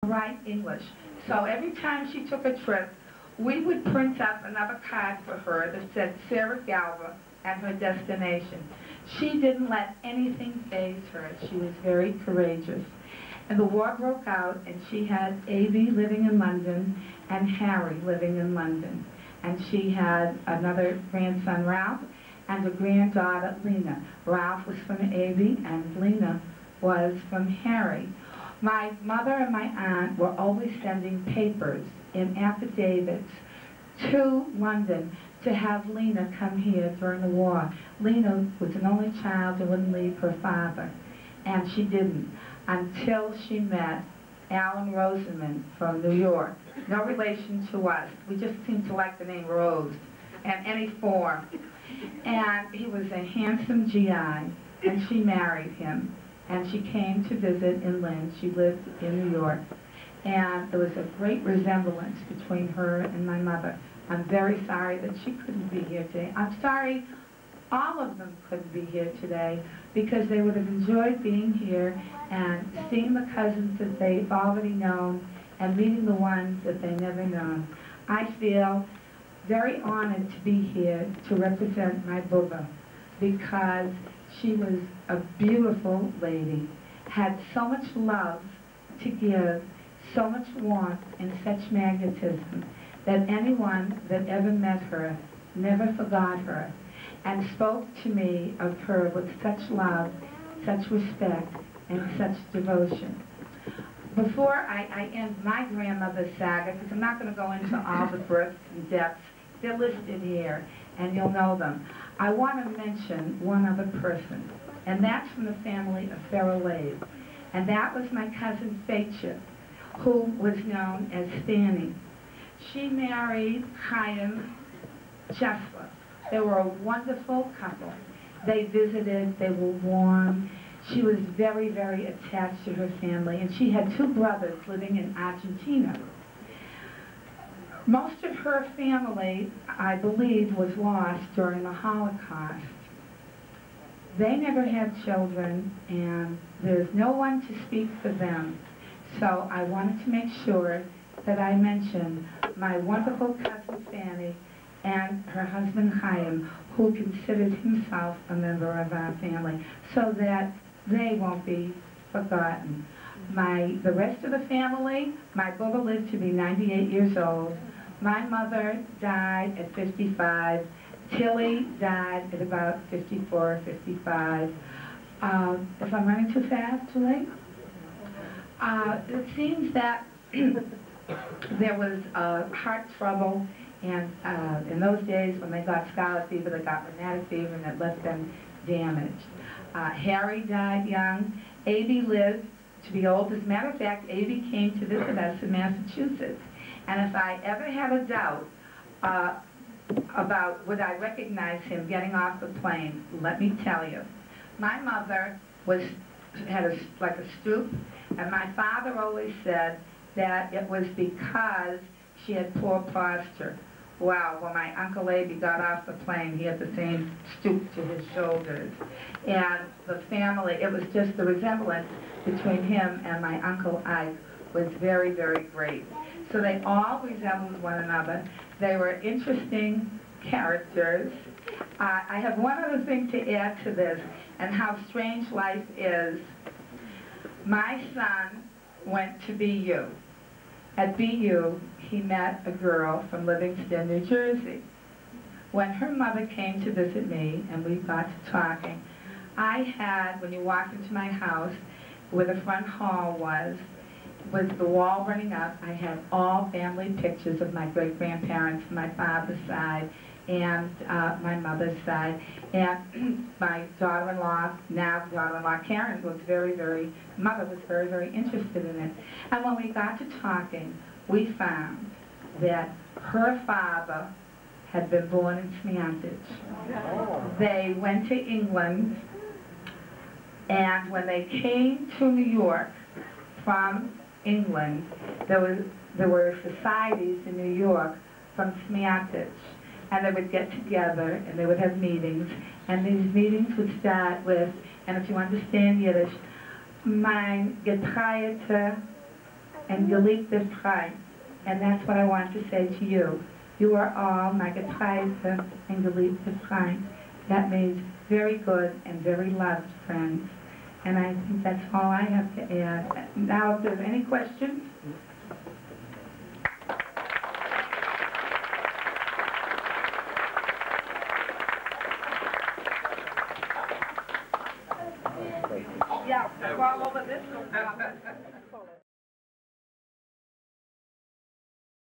write English. So every time she took a trip, we would print up another card for her that said Sarah Galva and her destination. She didn't let anything faze her. She was very courageous. And the war broke out, and she had A.B. living in London and Harry living in London. And she had another grandson, Ralph, and a granddaughter, Lena. Ralph was from A.B. and Lena was from Harry. My mother and my aunt were always sending papers in affidavits to London to have Lena come here during the war. Lena was an only child who wouldn't leave her father, and she didn't until she met Alan Rosenman from New York. No relation to us. We just seemed to like the name Rose in any form. And he was a handsome GI, and she married him. And she came to visit in Lynn. She lived in New York. And there was a great resemblance between her and my mother. I'm very sorry that she couldn't be here today. I'm sorry all of them couldn't be here today because they would have enjoyed being here and seeing the cousins that they've already known and meeting the ones that they never known. I feel very honored to be here to represent my Bubba because she was a beautiful lady, had so much love to give, so much warmth and such magnetism that anyone that ever met her never forgot her and spoke to me of her with such love, such respect, and such devotion. Before I end my grandmother's saga, because I'm not going to go into all the births and deaths, they're listed here, and you'll know them. I want to mention one other person, and that's from the family of Farrelly, and that was my cousin Fatia, who was known as Stanny. She married Chaim Chesler. They were a wonderful couple. They visited, they were warm. She was very, very attached to her family, and she had two brothers living in Argentina. Most of her family, I believe, was lost during the Holocaust. They never had children, and there's no one to speak for them. So I wanted to make sure that I mentioned my wonderful cousin Fanny and her husband Chaim, who considered himself a member of our family, so that they won't be forgotten. The rest of the family, my Bubba lived to be 98 years old. My mother died at 55. Tilly died at about 54 or 55. If I'm running too fast, too late? It seems that there was heart trouble, and in those days when they got scarlet fever, they got rheumatic fever, and it left them damaged. Harry died young. A.B. lived to be old. As a matter of fact, A.B. came to visit us in Massachusetts. And if I ever had a doubt about would I recognize him getting off the plane, let me tell you. My mother had like a stoop, and my father always said that it was because she had poor posture. Wow, when my Uncle A.B. got off the plane, he had the same stoop to his shoulders. And the family, it was just the resemblance between him and my Uncle Ike was very, very great. So they all resembled one another. They were interesting characters. I have one other thing to add to this, and how strange life is. My son went to BU. At BU, he met a girl from Livingston, New Jersey. When her mother came to visit me and we got to talking, I had, when you walked into my house, where the front hall was, with the wall running up, I had all family pictures of my great-grandparents from my father's side and my mother's side. And my daughter-in-law, now daughter-in-law Karen, was mother was very, very interested in it. And when we got to talking, we found that her father had been born in Smeantich. They went to England, and when they came to New York from England, there were societies in New York from Smeantich, and they would get together and they would have meetings, and these meetings would start with, and if you understand Yiddish, mein getreite and geliebte Freund. And that's what I want to say to you. You are all my getreizte and geliebte Freund. That means very good and very loved friends. And I think that's all I have to add. Now, if there's any questions? Yeah, all over this one.